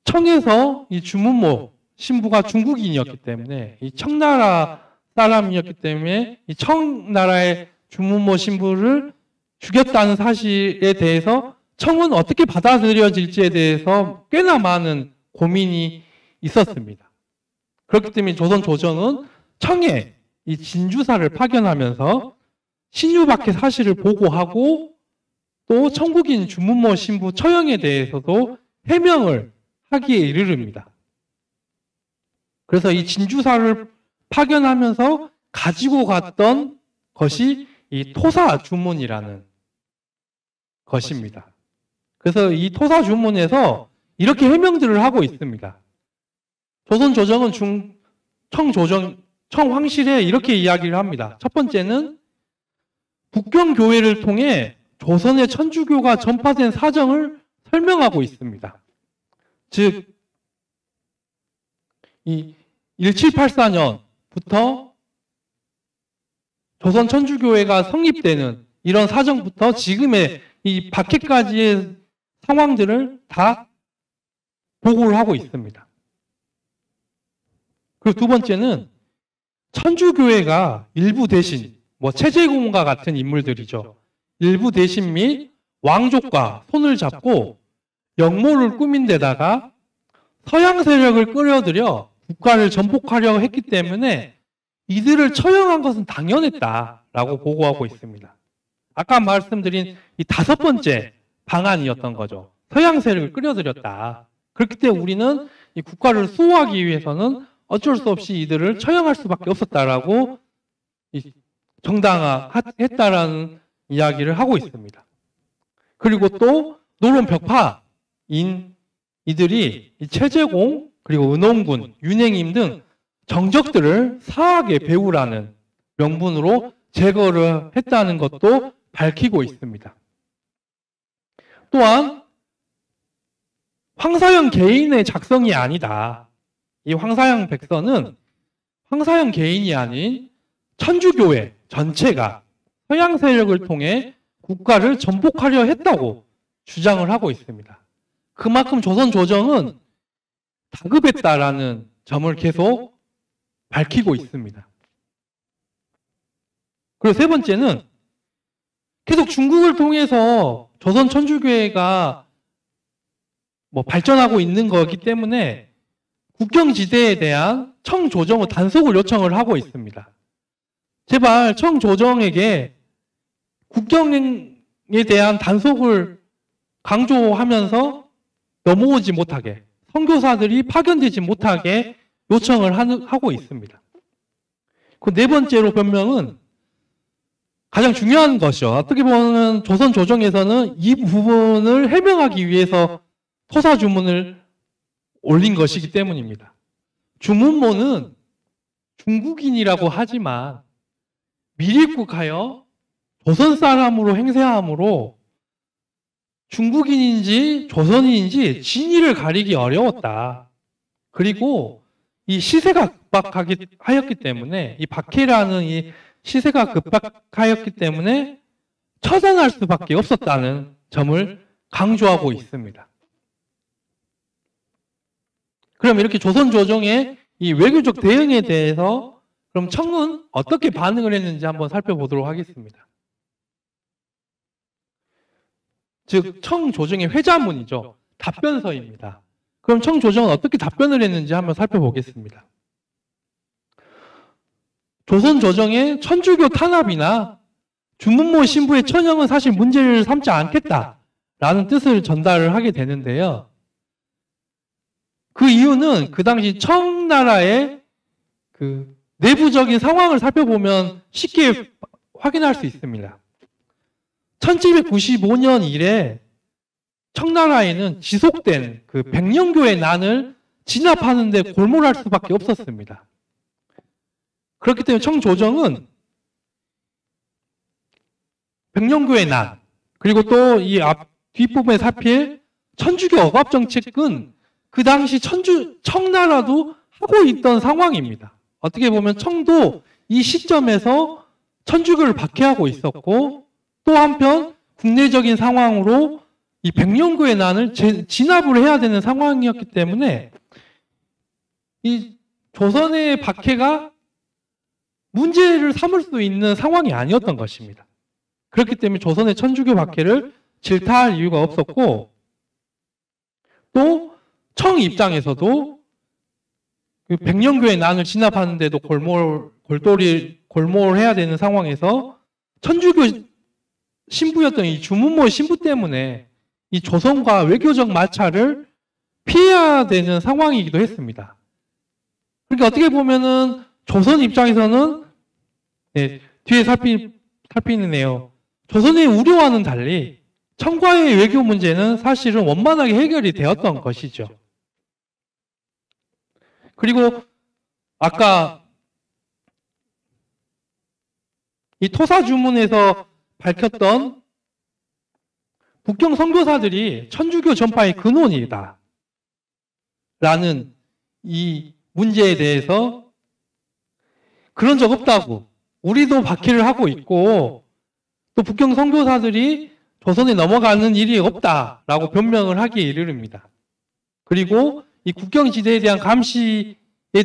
청에서 이 주문모 신부가 중국인이었기 때문에, 이 청나라 사람이었기 때문에 이 청나라의 주문모 신부를 죽였다는 사실에 대해서 청은 어떻게 받아들여질지에 대해서 꽤나 많은 고민이 있었습니다. 그렇기 때문에 조선 조정은 청에 이 진주사를 파견하면서 신유박해 사실을 보고하고, 또 청국인 주문모 신부 처형에 대해서도 해명을 하기에 이르릅니다. 그래서 이 진주사를 파견하면서 가지고 갔던 것이 이 토사주문이라는 것입니다. 그래서 이 토사주문에서 이렇게 해명들을 하고 있습니다. 조선 조정은 청황실에 이렇게 이야기를 합니다. 첫 번째는 북경교회를 통해 조선의 천주교가 전파된 사정을 설명하고 있습니다. 즉, 이 1784년부터 조선 천주교회가 성립되는 이런 사정부터 지금의 이 박해까지의 상황들을 다 보고를 하고 있습니다. 그리고 두 번째는 천주교회가 일부 대신, 채제공과 같은 인물들이죠. 일부 대신 및 왕족과 손을 잡고 역모를 꾸민 데다가 서양 세력을 끌어들여 국가를 전복하려고 했기 때문에 이들을 처형한 것은 당연했다라고 보고하고 있습니다. 아까 말씀드린 이 5번째 방안이었던 거죠. 서양 세력을 끌어들였다. 그렇기 때문에 우리는 이 국가를 수호하기 위해서는 어쩔 수 없이 이들을 처형할 수밖에 없었다라고 정당화했다라는 이야기를 하고 있습니다. 그리고 또 노론 벽파인 이들이 이 최재공, 그리고 은홍군, 윤행임 등 정적들을 사악의 배후라는 명분으로 제거를 했다는 것도 밝히고 있습니다. 또한 황사형 개인의 작성이 아니다. 이 황사형 백서는 황사형 개인이 아닌 천주교회 전체가 서양 세력을 통해 국가를 전복하려 했다고 주장을 하고 있습니다. 그만큼 조선 조정은 다급했다라는 점을 계속 밝히고 있습니다. 그리고 세 번째는 계속 중국을 통해서 조선 천주교회가 발전하고 있는 거기 때문에 국경지대에 대한 청조정의 단속을 요청을 하고 있습니다. 제발 청조정에게 국경에 대한 단속을 강조하면서 넘어오지 못하게, 선교사들이 파견되지 못하게 요청을 하고 있습니다. 그 네 번째로 변명은 가장 중요한 것이죠. 어떻게 보면 조선 조정에서는 이 부분을 해명하기 위해서 토사 주문을 올린 것이기 때문입니다. 주문모는 중국인이라고 하지만 밀입국하여 조선 사람으로 행세함으로 중국인인지 조선인인지 진위를 가리기 어려웠다. 그리고 이 시세가 급박하였기 때문에 이 박해라는 이 시세가 급박하였기 때문에 처단할 수밖에 없었다는 점을 강조하고 있습니다. 그럼 이렇게 조선 조정의 이 외교적 대응에 대해서 그럼 청은 어떻게 반응을 했는지 한번 살펴보도록 하겠습니다. 즉 청조정의 회자문이죠. 답변서입니다. 그럼 청조정은 어떻게 답변을 했는지 한번 살펴보겠습니다. 조선 조정의 천주교 탄압이나 주문모 신부의 처형은 사실 문제를 삼지 않겠다라는 뜻을 전달을 하게 되는데요. 그 이유는 그 당시 청나라의 그 내부적인 상황을 살펴보면 쉽게 확인할 수 있습니다. 1795년 이래 청나라에는 지속된 그 백령교의 난을 진압하는 데 골몰할 수밖에 없었습니다. 그렇기 때문에 청조정은 백령교의 난, 그리고 또 이 뒷부분에 살필 천주교 억압 정책은 그 당시 청나라도 하고 있던 상황입니다. 어떻게 보면 청도 이 시점에서 천주교를 박해하고 있었고, 또 한편 국내적인 상황으로 이 백령교의 난을 진압을 해야 되는 상황이었기 때문에 이 조선의 박해가 문제를 삼을 수 있는 상황이 아니었던 것입니다. 그렇기 때문에 조선의 천주교 박해를 질타할 이유가 없었고, 또 청 입장에서도 그 백령교의 난을 진압하는데도 골몰해야 되는 상황에서 천주교 신부였던 이 주문모 신부 때문에 이 조선과 외교적 마찰을 피해야 되는 상황이기도 했습니다. 그러니까 어떻게 보면은 조선 입장에서는 뒤에 살피는데요. 조선의 우려와는 달리 청과의 외교 문제는 사실은 원만하게 해결이 되었던 것이죠. 그리고 아까 이 토사 주문에서 밝혔던 북경 선교사들이 천주교 전파의 근원이다 라는 이 문제에 대해서 그런 적 없다고, 우리도 박해를 하고 있고 또 북경 선교사들이 조선에 넘어가는 일이 없다라고 변명을 하기에 이르릅니다. 그리고 이 국경지대에 대한 감시에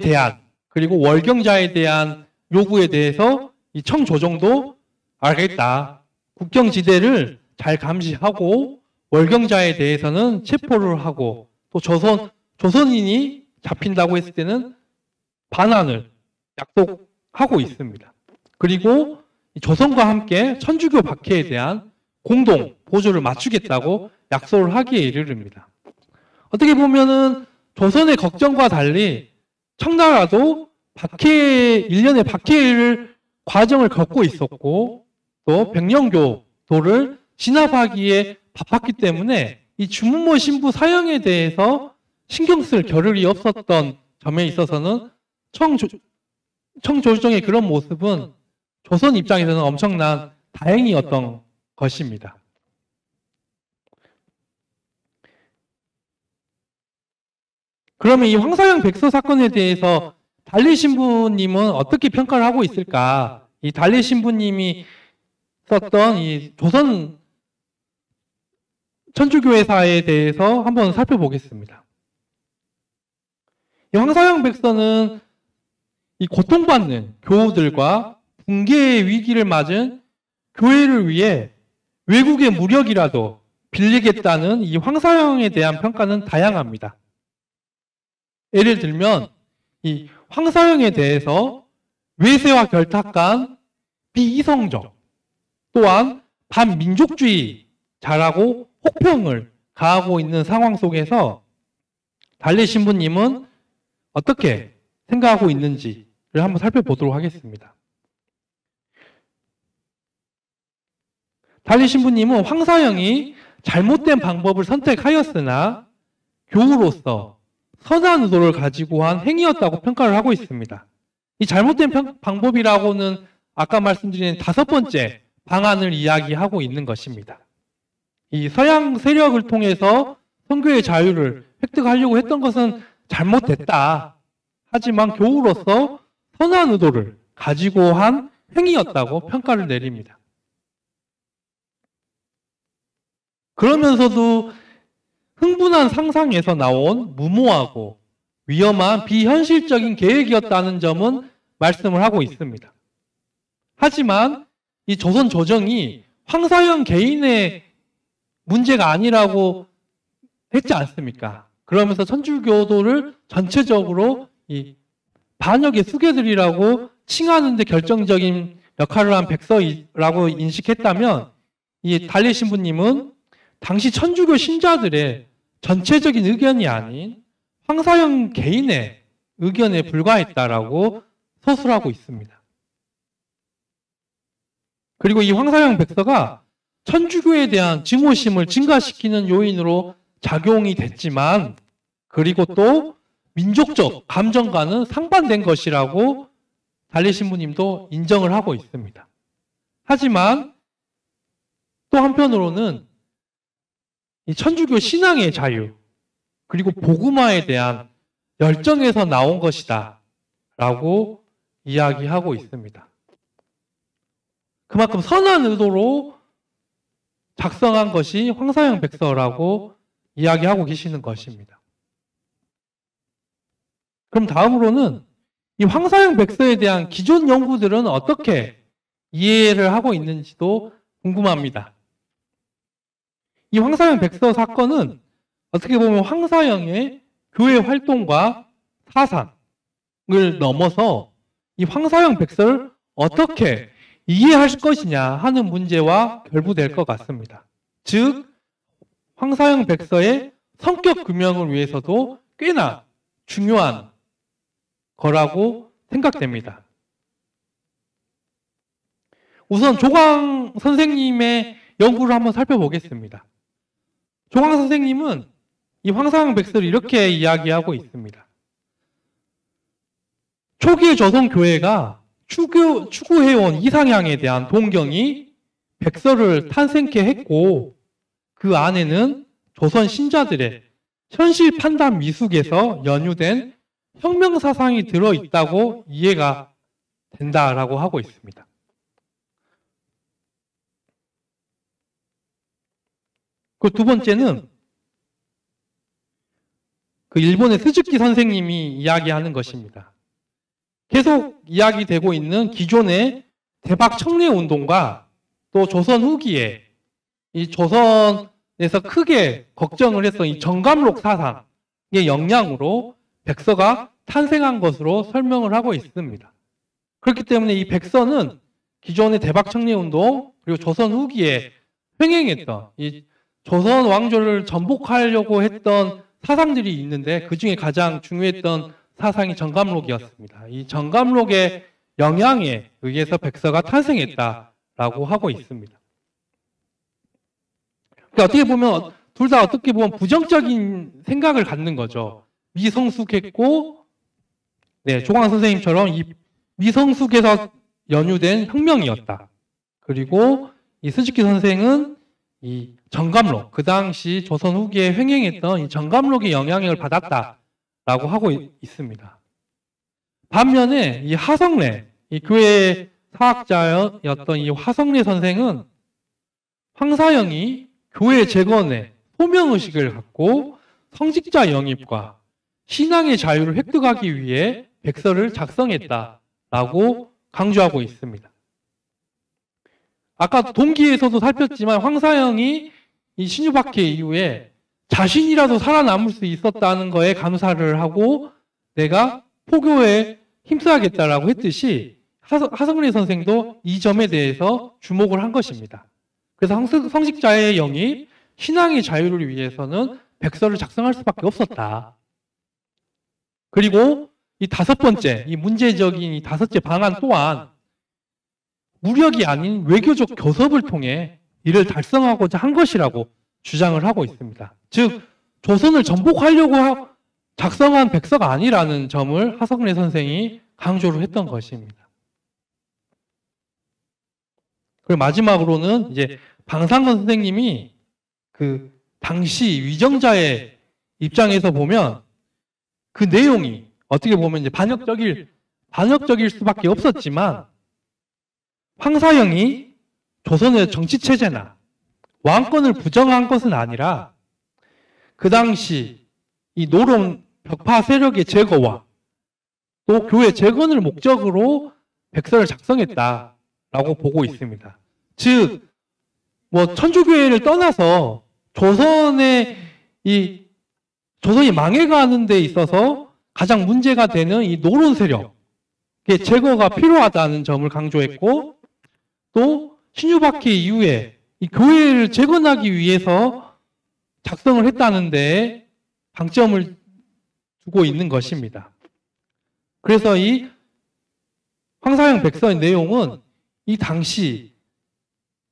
대한, 그리고 월경자에 대한 요구에 대해서 이 청조정도 알겠다, 국경지대를 잘 감시하고 월경자에 대해서는 체포를 하고, 또 조선인이 잡힌다고 했을 때는 반환을 약속하고 있습니다. 그리고 조선과 함께 천주교 박해에 대한 공동 보조를 맞추겠다고 약속을 하기에 이르릅니다. 어떻게 보면은 조선의 걱정과 달리 청나라도 일련의 박해를 과정을 겪고 있었고, 또 백령교도를 진압하기에 바빴기 때문에 이 주문모 신부 사형에 대해서 신경 쓸 겨를이 없었던 점에 있어서는 청조정의 그런 모습은 조선 입장에서는 엄청난 다행이었던 것입니다. 그러면 이 황사영 백서 사건에 대해서 달리 신부님은 어떻게 평가를 하고 있을까? 이 달리 신부님이 썼던 이 조선 천주교회사에 대해서 한번 살펴보겠습니다. 이 황사영 백서는 이 고통받는 교우들과 붕괴의 위기를 맞은 교회를 위해 외국의 무력이라도 빌리겠다는 이 황사영에 대한 평가는 다양합니다. 예를 들면 이 황사영에 대해서 외세와 결탁한 비이성적 또한 반민족주의자라고 혹평을 가하고 있는 상황 속에서 달리 신부님은 어떻게 생각하고 있는지를 한번 살펴보도록 하겠습니다. 달리 신부님은 황사영이 잘못된 방법을 선택하였으나 교우로서 선한 의도를 가지고 한 행위였다고 평가를 하고 있습니다. 이 잘못된 방법이라고는 아까 말씀드린 5번째 방안을 이야기하고 있는 것입니다. 이 서양 세력을 통해서 선교의 자유를 획득하려고 했던 것은 잘못됐다. 하지만 교우로서 선한 의도를 가지고 한 행위였다고 평가를 내립니다. 그러면서도 흥분한 상상에서 나온 무모하고 위험한 비현실적인 계획이었다는 점은 말씀을 하고 있습니다. 하지만 이 조선 조정이 황사영 개인의 문제가 아니라고 했지 않습니까? 그러면서 천주교도를 전체적으로 이 반역의 수괴들이라고 칭하는 데 결정적인 역할을 한 백서라고 인식했다면 이 달리 신부님은 당시 천주교 신자들의 전체적인 의견이 아닌 황사영 개인의 의견에 불과했다라고 서술하고 있습니다. 그리고 이 황사영 백서가 천주교에 대한 증오심을 증가시키는 요인으로 작용이 됐지만 그리고 또 민족적 감정과는 상반된 것이라고 달리 신부님도 인정을 하고 있습니다. 하지만 또 한편으로는 이 천주교 신앙의 자유 그리고 복음화에 대한 열정에서 나온 것이다 라고 이야기하고 있습니다. 그만큼 선한 의도로 작성한 것이 황사영 백서라고 이야기하고 계시는 것입니다. 그럼 다음으로는 이 황사영 백서에 대한 기존 연구들은 어떻게 이해를 하고 있는지도 궁금합니다. 이 황사영 백서 사건은 어떻게 보면 황사영의 교회 활동과 사상을 넘어서 이 황사영 백서를 어떻게 이해할 것이냐 하는 문제와 결부될 것 같습니다. 즉, 황사영 백서의 성격 규명을 위해서도 꽤나 중요한 거라고 생각됩니다. 우선 조광 선생님의 연구를 한번 살펴보겠습니다. 조광 선생님은 이 황사영 백서를 이렇게 이야기하고 있습니다. 초기의 조선교회가 추구해온 이상향에 대한 동경이 백서를 탄생케 했고 그 안에는 조선 신자들의 현실 판단 미숙에서 연유된 혁명 사상이 들어있다고 이해가 된다라고 하고 있습니다. 그 두 번째는 그 일본의 스즈키 선생님이 이야기하는 것입니다. 계속 이야기되고 있는 기존의 대박 청래 운동과 또 조선 후기에 이 조선에서 크게 걱정을 했던 이 정감록 사상의 영향으로 백서가 탄생한 것으로 설명을 하고 있습니다. 그렇기 때문에 이 백서는 기존의 대박 청래 운동 그리고 조선 후기에 횡행했던 이 조선 왕조를 전복하려고 했던 사상들이 있는데 그 중에 가장 중요했던 사상이 정감록이었습니다. 이 정감록의 영향에 의해서 백서가 탄생했다라고 하고 있습니다. 그러니까 어떻게 보면 둘 다 어떻게 보면 부정적인 생각을 갖는 거죠. 미성숙했고, 네, 조광 선생님처럼 이 미성숙에서 연유된 혁명이었다. 그리고 이 스즈키 선생은 이 정감록, 그 당시 조선 후기에 횡행했던 이 정감록의 영향을 받았다. 하고 있습니다. 반면에 이 하성래, 이 교회 사학자였던 이 화성래 선생은 황사영이 교회 재건에 소명의식을 갖고 성직자 영입과 신앙의 자유를 획득하기 위해 백서를 작성했다라고 강조하고 있습니다. 아까 동기에서도 살폈지만 황사영이 이 신유박해 이후에 자신이라도 살아남을 수 있었다는 거에 감사를 하고 내가 포교에 힘써야겠다라고 했듯이 하성래 선생도 이 점에 대해서 주목을 한 것입니다. 그래서 성직자의 영입, 신앙의 자유를 위해서는 백서를 작성할 수밖에 없었다. 그리고 이 다섯 번째, 이 문제적인 이 다섯째 방안 또한 무력이 아닌 외교적 교섭을 통해 이를 달성하고자 한 것이라고 주장을 하고 있습니다. 즉, 조선을 전복하려고 작성한 백서가 아니라는 점을 하성래 선생이 강조를 했던 것입니다. 그리고 마지막으로는 이제 방상건 선생님이 그 당시 위정자의 입장에서 보면 그 내용이 어떻게 보면 이제 반역적일 수밖에 없었지만 황사영이 조선의 정치체제나 왕권을 부정한 것은 아니라 그 당시 이 노론 벽파 세력의 제거와 또 교회 재건을 목적으로 백서를 작성했다라고 보고 있습니다. 즉, 천주교회를 떠나서 조선이 망해가는 데 있어서 가장 문제가 되는 이 노론 세력의 제거가 필요하다는 점을 강조했고, 또 신유박해 이후에 이 교회를 재건하기 위해서 작성을 했다는 데 방점을 두고 있는 것입니다. 그래서 이 황사영 백서의 내용은 이 당시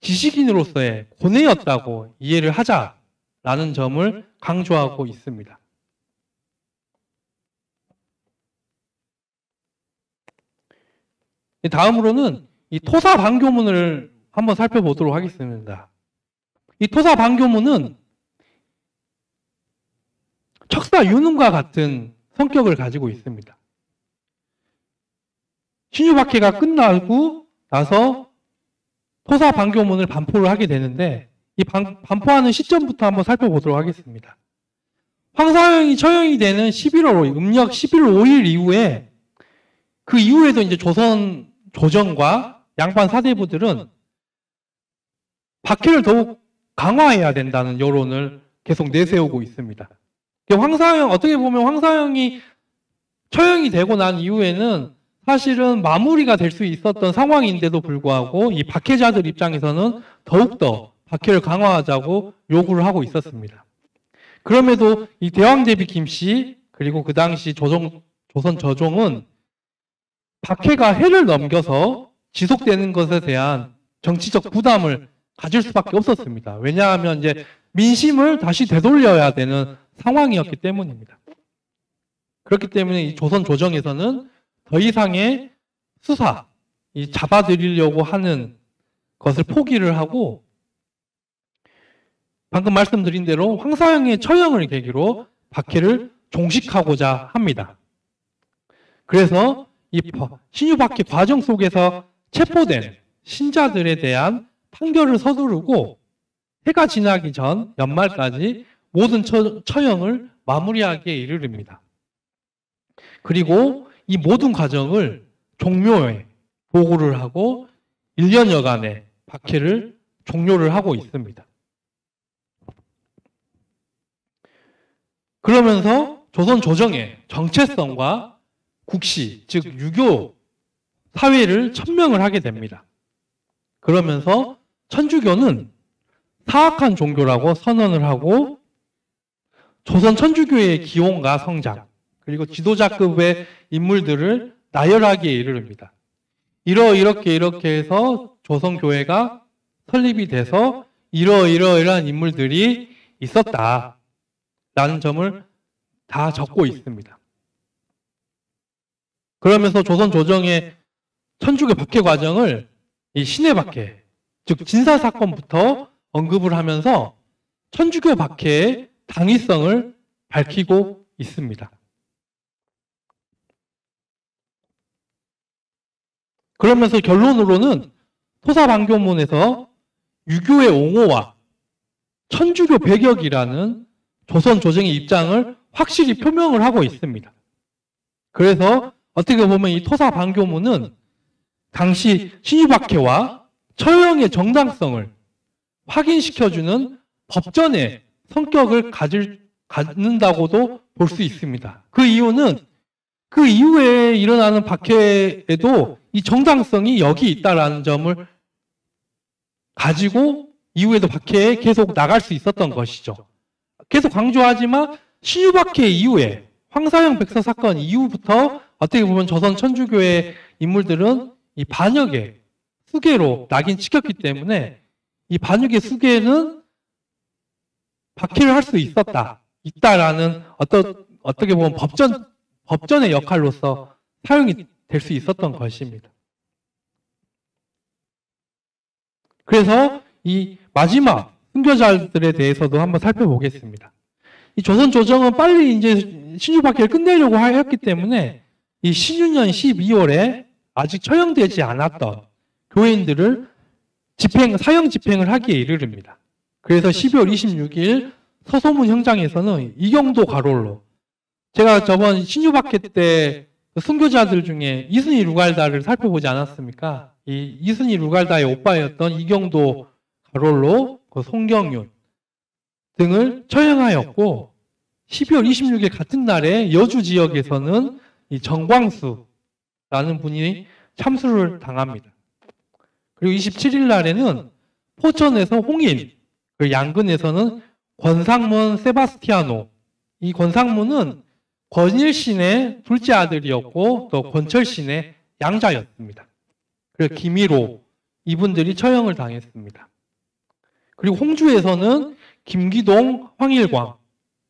지식인으로서의 고뇌였다고 이해를 하자라는 점을 강조하고 있습니다. 다음으로는 이 토사 반교문을 한번 살펴보도록 하겠습니다. 이 토사 반교문은 척사 유능과 같은 성격을 가지고 있습니다. 신유박해가 끝나고 나서 토사 반교문을 반포를 하게 되는데 이 반포하는 시점부터 한번 살펴보도록 하겠습니다. 황사영이 처형이 되는 11월 5일, 음력 11월 5일 이후에 그 이후에도 이제 조선 조정과 양반 사대부들은 박해를 더욱 강화해야 된다는 여론을 계속 내세우고 있습니다. 어떻게 보면 황사영이 처형이 되고 난 이후에는 사실은 마무리가 될 수 있었던 상황인데도 불구하고 이 박해자들 입장에서는 더욱더 박해를 강화하자고 요구를 하고 있었습니다. 그럼에도 이 대왕대비 김씨 그리고 그 당시 조선 저종은 박해가 해를 넘겨서 지속되는 것에 대한 정치적 부담을 가질 수밖에 없었습니다. 왜냐하면 이제 민심을 다시 되돌려야 되는 상황이었기 때문입니다. 그렇기 때문에 이 조선 조정에서는 더 이상의 잡아들이려고 하는 것을 포기를 하고 방금 말씀드린 대로 황사영의 처형을 계기로 박해를 종식하고자 합니다. 그래서 이 신유박해 과정 속에서 체포된 신자들에 대한 판결을 서두르고 해가 지나기 전 연말까지 모든 처형을 마무리하기에 이르릅니다. 그리고 이 모든 과정을 종묘에 보고를 하고 1년여간의 박해를 종료를 하고 있습니다. 그러면서 조선 조정의 정체성과 국시, 즉 유교 사회를 천명을 하게 됩니다. 그러면서 천주교는 사악한 종교라고 선언을 하고 조선 천주교의 기원과 성장, 그리고 지도자급의 인물들을 나열하기에 이르릅니다. 이렇게 해서 조선교회가 설립이 돼서 이러이러한 인물들이 있었다라는 점을 다 적고 있습니다. 그러면서 조선 조정의 천주교 박해 과정을 이 신해 박해, 즉 진사 사건부터 언급을 하면서 천주교 박해의 당위성을 밝히고 있습니다. 그러면서 결론으로는 토사반교문에서 유교의 옹호와 천주교 배격이라는 조선 조정의 입장을 확실히 표명을 하고 있습니다. 그래서 어떻게 보면 이 토사반교문은 당시 신유박해와 처형의 정당성을 확인시켜주는 법전의 성격을 갖는다고도 볼 수 있습니다. 그 이유는 그 이후에 일어나는 박해에도 이 정당성이 여기 있다라는 점을 가지고 이후에도 박해에 계속 나갈 수 있었던 것이죠. 계속 강조하지만 신유박해 이후에 황사형 백서 사건 이후부터 어떻게 보면 조선 천주교의 인물들은 이 반역의 수괴로 낙인 찍혔기 때문에 이 반역의 수괴는 박해를 할 수 있다라는 어떻게 보면 법전의 역할로서 사용이 될 수 있었던 것입니다. 그래서 이 마지막 순교자들에 대해서도 한번 살펴보겠습니다. 이 조선 조정은 빨리 이제 신유박해를 끝내려고 하였기 때문에 이 신유년 12월에 아직 처형되지 않았던 교인들을 사형 집행을 하기에 이르릅니다. 그래서 12월 26일 서소문 형장에서는 이경도 가롤로, 제가 저번 신유박해 때 순교자들 중에 이순이 루갈다를 살펴보지 않았습니까? 이 이순이 루갈다의 오빠였던 이경도 가롤로, 송경윤 등을 처형하였고, 12월 26일 같은 날에 여주 지역에서는 이 정광수라는 분이 참수를 당합니다. 그리고 27일 날에는 포천에서 홍인, 그 양근에서는 권상문 세바스티아노, 이 권상문은 권일신의 둘째 아들이었고 또 권철신의 양자였습니다. 그리고 김일호, 이분들이 처형을 당했습니다. 그리고 홍주에서는 김기동, 황일광,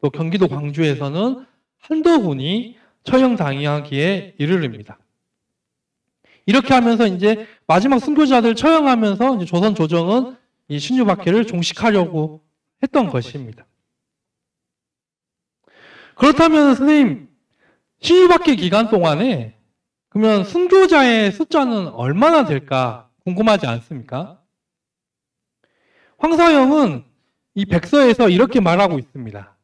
또 경기도 광주에서는 한덕훈이 처형당하기에 이르릅니다. 이렇게 하면서 이제 마지막 순교자들 처형하면서 이제 조선 조정은 이 신유박해를 종식하려고 했던 것입니다. 그렇다면 선생님, 신유박해 기간 동안에 그러면 순교자의 숫자는 얼마나 될까 궁금하지 않습니까? 황사형은 이 백서에서 이렇게 말하고 있습니다.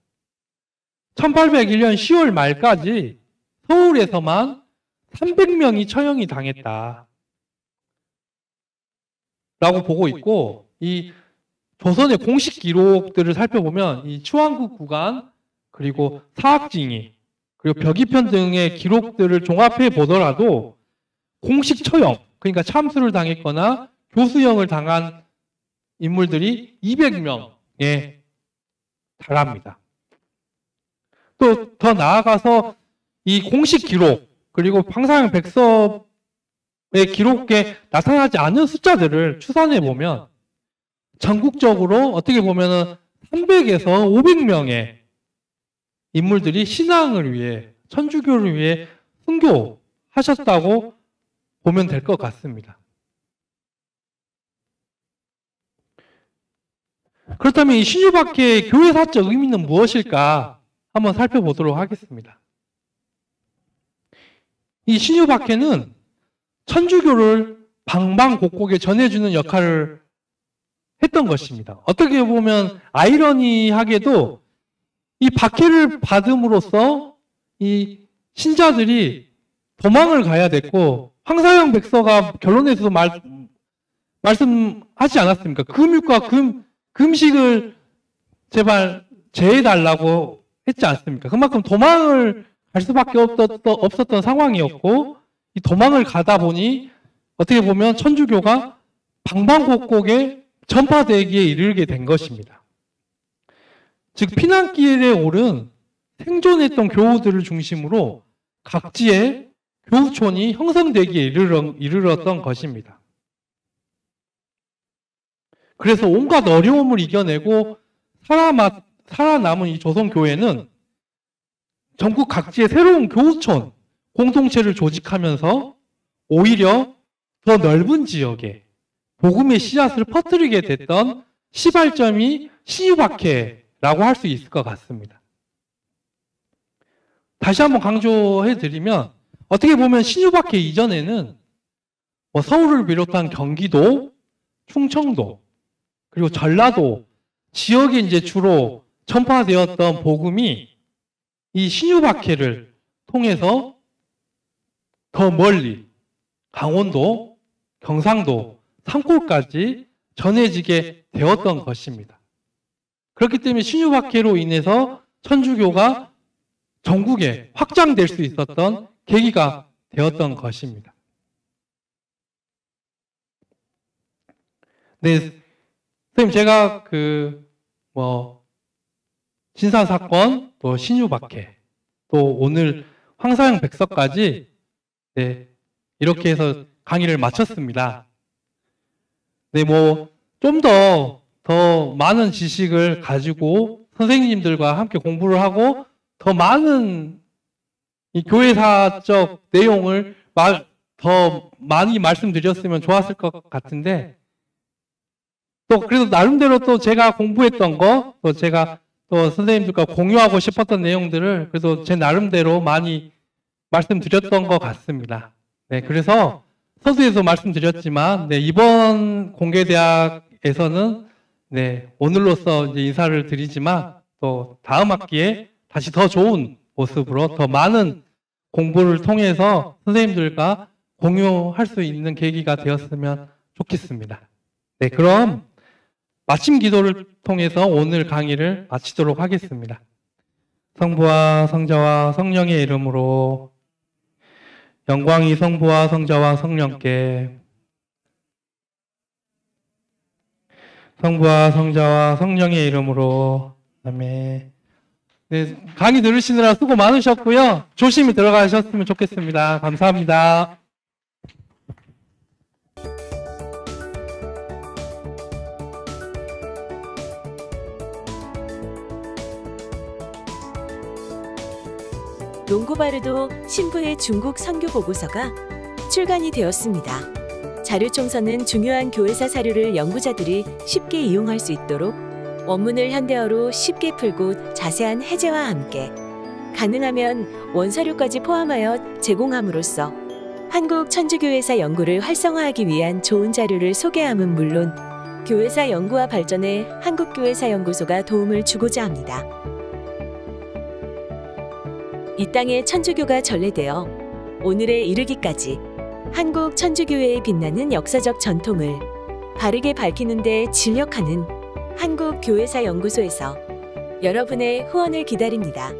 1801년 10월 말까지 서울에서만 300명이 처형이 당했다 라고 보고 있고, 이 조선의 공식 기록들을 살펴보면 이 추왕국 구간, 그리고 사학징이, 그리고 벽이편 등의 기록들을 종합해 보더라도 공식 처형, 그러니까 참수를 당했거나 교수형을 당한 인물들이 200명에 달합니다. 또 더 나아가서 이 공식 기록, 그리고 황사형 백서의 기록에 나타나지 않은 숫자들을 추산해 보면 전국적으로 어떻게 보면 300에서 500명의 인물들이 신앙을 위해, 천주교를 위해 순교하셨다고 보면 될 것 같습니다. 그렇다면 이 신유박해의 교회사적 의미는 무엇일까 한번 살펴보도록 하겠습니다. 이 신유박해는 천주교를 방방곡곡에 전해주는 역할을 했던 것입니다. 어떻게 보면 아이러니하게도 이 박해를 받음으로써 이 신자들이 도망을 가야 됐고, 황사형 백서가 결론에서도 말씀하지 않았습니까? 금육과 금식을 제발 제해달라고 했지 않습니까? 그만큼 도망을 갈 수밖에 없었던 상황이었고, 이 도망을 가다 보니 어떻게 보면 천주교가 방방곡곡에 전파되기에 이르게 된 것입니다. 즉 피난길에 오른 생존했던 교우들을 중심으로 각지에 교우촌이 형성되기에 이르렀던 것입니다. 그래서 온갖 어려움을 이겨내고 살아남은 이 조선교회는 전국 각지의 새로운 교우촌, 공동체를 조직하면서 오히려 더 넓은 지역에 복음의 씨앗을 퍼뜨리게 됐던 시발점이 신유박해라고 할 수 있을 것 같습니다. 다시 한번 강조해 드리면 어떻게 보면 신유박해 이전에는 뭐 서울을 비롯한 경기도, 충청도, 그리고 전라도 지역에 이제 주로 전파되었던 복음이 이 신유박해를 통해서 더 멀리 강원도, 경상도, 산골까지 전해지게 되었던 것입니다. 그렇기 때문에 신유박해로 인해서 천주교가 전국에 확장될 수 있었던 계기가 되었던 것입니다. 네, 선생님 제가 진사 사건, 또 신유박해, 또 오늘 황사양 백서까지 네, 이렇게 해서 강의를 마쳤습니다. 네, 좀 더 많은 지식을 가지고 선생님들과 함께 공부를 하고 더 많은 이 교회사적 내용을 더 많이 말씀드렸으면 좋았을 것 같은데, 또 그래도 나름대로 또 제가 공부했던 거, 또 제가 또 선생님들과 공유하고 싶었던 내용들을 그래도 제 나름대로 많이 말씀드렸던 것 같습니다. 네, 그래서 서두에서 말씀드렸지만, 네, 이번 공개대학에서는 네, 오늘로써 이제 인사를 드리지만 또 다음 학기에 다시 더 좋은 모습으로 더 많은 공부를 통해서 선생님들과 공유할 수 있는 계기가 되었으면 좋겠습니다. 네, 그럼 마침 기도를 통해서 오늘 강의를 마치도록 하겠습니다. 성부와 성자와 성령의 이름으로. 영광이 성부와 성자와 성령께. 성부와 성자와 성령의 이름으로. 아멘. 네, 강의 들으시느라 수고 많으셨고요. 조심히 들어가셨으면 좋겠습니다. 감사합니다. 롱고바르도 신부의 중국 선교 보고서가 출간이 되었습니다. 자료 총서는 중요한 교회사 사료를 연구자들이 쉽게 이용할 수 있도록 원문을 현대어로 쉽게 풀고 자세한 해제와 함께 가능하면 원사료까지 포함하여 제공함으로써 한국 천주교회사 연구를 활성화하기 위한 좋은 자료를 소개함은 물론 교회사 연구와 발전에 한국교회사연구소가 도움을 주고자 합니다. 이 땅에 천주교가 전래되어 오늘에 이르기까지 한국 천주교회의 빛나는 역사적 전통을 바르게 밝히는 데 진력하는 한국교회사연구소에서 여러분의 후원을 기다립니다.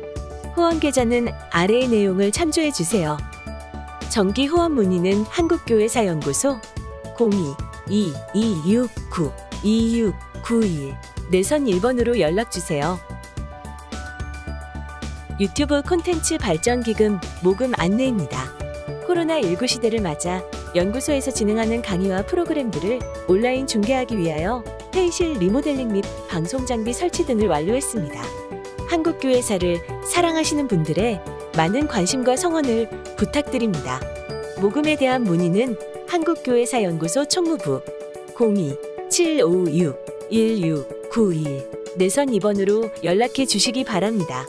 후원 계좌는 아래의 내용을 참조해 주세요. 정기 후원 문의는 한국교회사연구소 02-2269-2691 내선 1번으로 연락주세요. 유튜브 콘텐츠 발전기금 모금 안내입니다. 코로나19 시대를 맞아 연구소에서 진행하는 강의와 프로그램들을 온라인 중계하기 위하여 회의실 리모델링 및 방송 장비 설치 등을 완료했습니다. 한국교회사를 사랑하시는 분들의 많은 관심과 성원을 부탁드립니다. 모금에 대한 문의는 한국교회사연구소 총무부 02-756-1691 내선 2번으로 연락해 주시기 바랍니다.